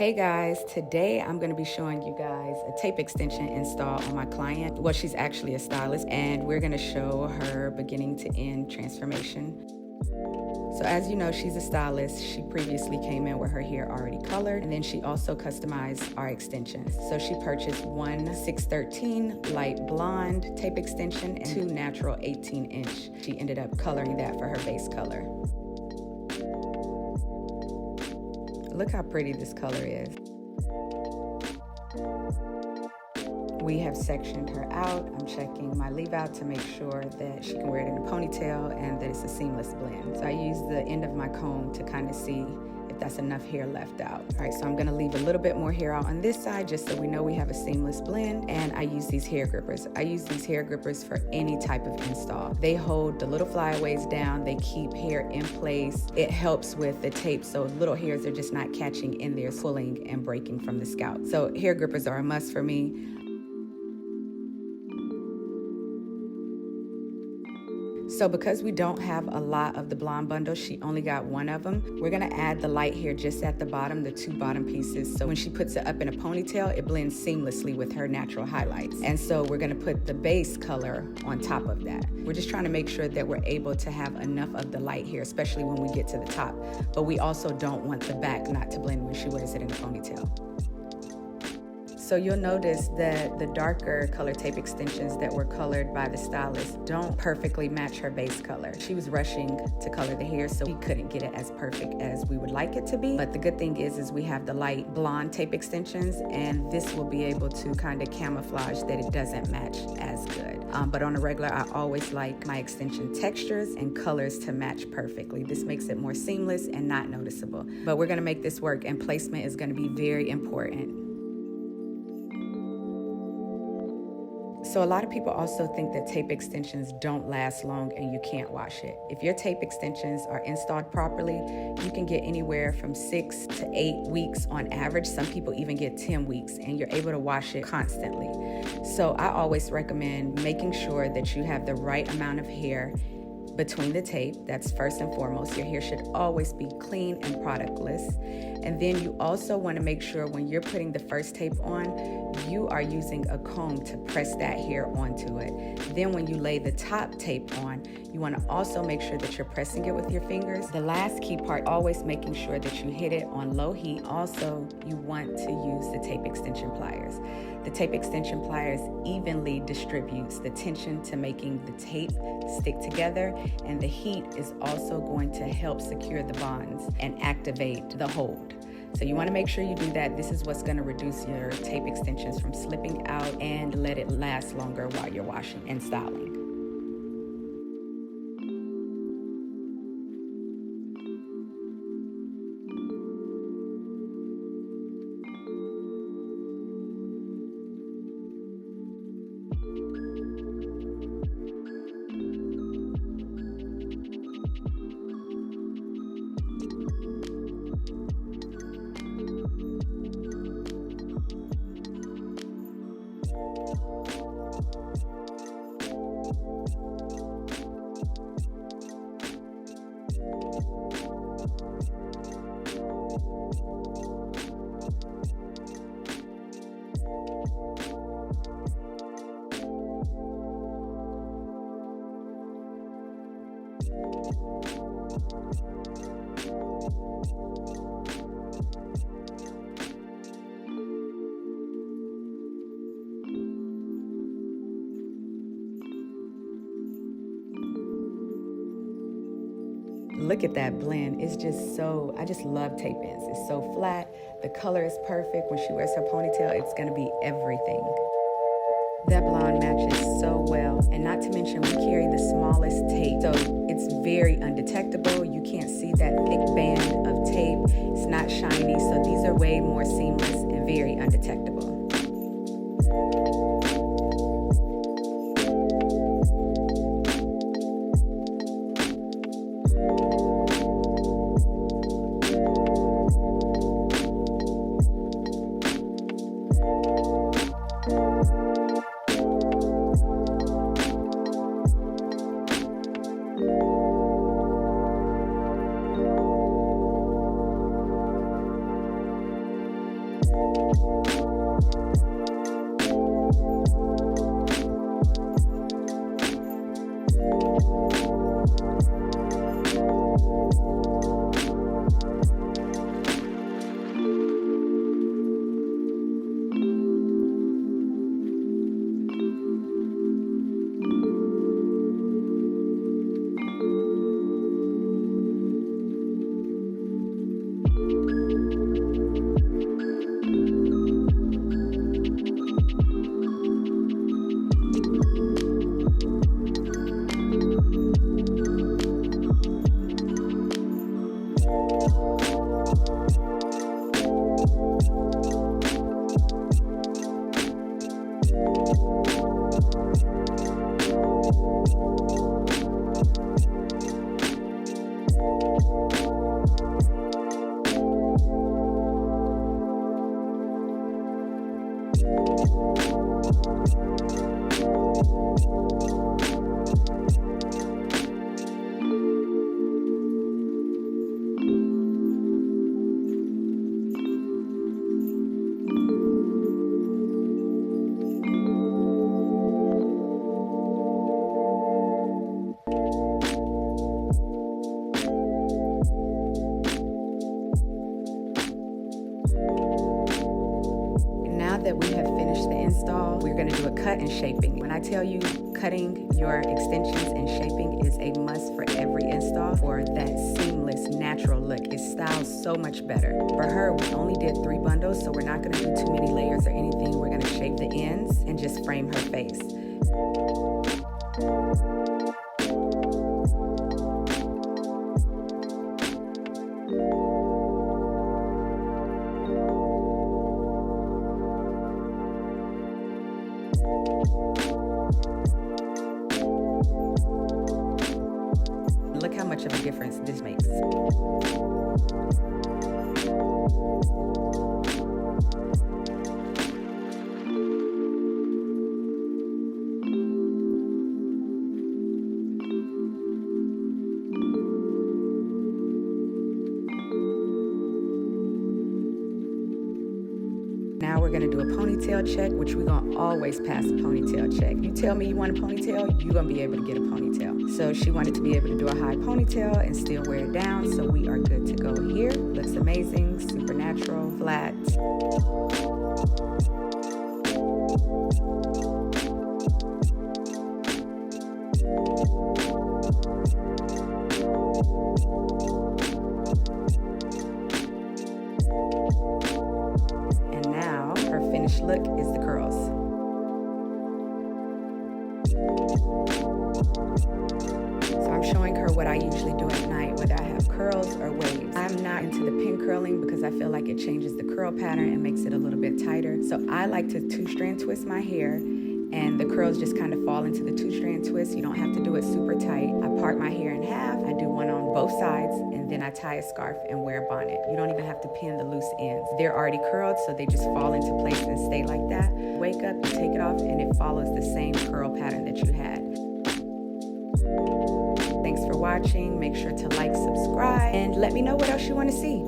Hey guys, today I'm going to be showing you guys a tape extension install on my client. Well, she's actually a stylist, and we're going to show her beginning to end transformation. So as you know, she's a stylist. She previously came in with her hair already colored, and then she also customized our extensions. So she purchased one 613 light blonde tape extension and two natural 18-inch. She ended up coloring that for her base color. Look how pretty this color is. We have sectioned her out. I'm checking my leave out to make sure that she can wear it in a ponytail and that it's a seamless blend. So I use the end of my comb to kind of see if that's enough hair left out. All right, so I'm gonna leave a little bit more hair out on this side just so we know we have a seamless blend, and I use these hair grippers. I use these hair grippers for any type of install. They hold the little flyaways down, they keep hair in place. It helps with the tape so little hairs are just not catching in there, pulling and breaking from the scalp. So hair grippers are a must for me. So because we don't have a lot of the blonde bundle, she only got one of them, we're gonna add the light here just at the bottom, the two bottom pieces. So when she puts it up in a ponytail, it blends seamlessly with her natural highlights. And so we're gonna put the base color on top of that. We're just trying to make sure that we're able to have enough of the light here, especially when we get to the top. But we also don't want the back not to blend when she wears it in a ponytail. So you'll notice that the darker color tape extensions that were colored by the stylist don't perfectly match her base color. She was rushing to color the hair, so we couldn't get it as perfect as we would like it to be. But the good thing is we have the light blonde tape extensions, and this will be able to kind of camouflage that it doesn't match as good. But on a regular, I always like my extension textures and colors to match perfectly. This makes it more seamless and not noticeable. But we're gonna make this work, and placement is gonna be very important. So a lot of people also think that tape extensions don't last long and you can't wash it. If your tape extensions are installed properly, you can get anywhere from 6 to 8 weeks on average. Some people even get 10 weeks, and you're able to wash it constantly. So I always recommend making sure that you have the right amount of hair between the tape. That's first and foremost. Your hair should always be clean and productless. And then you also want to make sure when you're putting the first tape on, you are using a comb to press that hair onto it. Then when you lay the top tape on, you want to also make sure that you're pressing it with your fingers. The last key part, always making sure that you hit it on low heat. Also, you want to use the tape extension pliers. The tape extension pliers evenly distributes the tension to making the tape stick together, and the heat is also going to help secure the bonds and activate the hold. So you want to make sure you do that. This is what's going to reduce your tape extensions from slipping out and let it last longer while you're washing and styling. Look at that blend. It's just so, I just love tape ends. It's so flat. The color is perfect. When she wears her ponytail, it's gonna be everything. That blonde matches so well. And not to mention, we carry the smallest tape, so it's very undetectable. You can't see that thick band of tape. It's not shiny, so these are way more seamless and very undetectable. Now that we have finished the install, we're going to do a cut and shaping. When I tell you cutting your extensions and shaping is a must for every install for that seamless, natural look. It styles so much better. For her, we only did 3 bundles, so we're not going to do too many layers or anything. We're going to shape the ends and just frame her face. Look how much of a difference this makes. Now we're gonna do a ponytail check, which we're gonna always pass a ponytail check. You tell me you want a ponytail, you're gonna be able to get a ponytail. So she wanted to be able to do a high ponytail and still wear it down, so we are good to go here. Looks amazing, super natural, flat. Finished look is the curls. So I'm showing her what I usually do at night, whether I have curls or waves. I'm not into the pin curling because I feel like it changes the curl pattern and makes it a little bit tighter. So I like to 2-strand twist my hair, and the curls just kind of fall into the 2-strand twist. You don't have to do it super tight. I part my hair in half. I do one on both sides, and then I tie a scarf and wear a bonnet. You don't even have to pin the loose ends. They're already curled, so they just fall into place and stay like that. Wake up, you take it off, and it follows the same curl pattern that you had. Thanks for watching. Make sure to like, subscribe, and let me know what else you want to see.